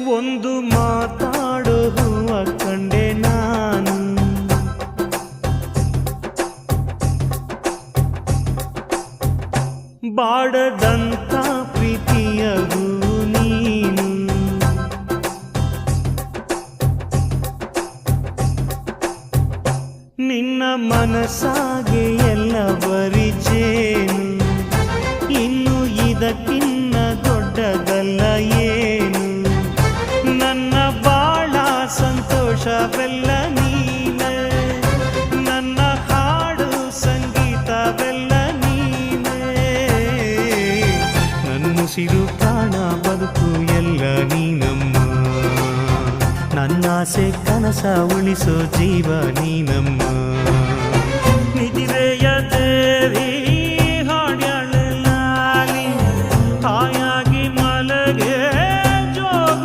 ಒಂದು ಮಾತಾಡೋ ಹೂವ ಕಂಡೆ ನಾನು, ಬಾಡದಂತ ಪ್ರೀತಿಯ ಹೂ ನೀನು. ನಿನ್ನ ಮನಸ್ಸಾಗೆ ಎಲ್ಲ ಬರಿಜೇನು, ಇನ್ನು ಇದಕ್ಕಿನ್ನ ದೊಡ್ಡದಲ್ಲ ಏನು. ನನ್ನ ಬಾಳ ಸಂತೋಷವೆಲ್ಲ ನೀನೆ, ನನ್ನ ಹಾಡು ಸಂಗೀತವೆಲ್ಲ ನೀನೆ. ನನ್ನುಸಿರು ಪ್ರಾಣ ಬದುಕು ಎಲ್ಲ ನೀನಮ್ಮ, ನನ್ನಾಸೆ ಕನಸ ಉಳಿಸೋ ಜೀವ ನೀನಮ್ಮ.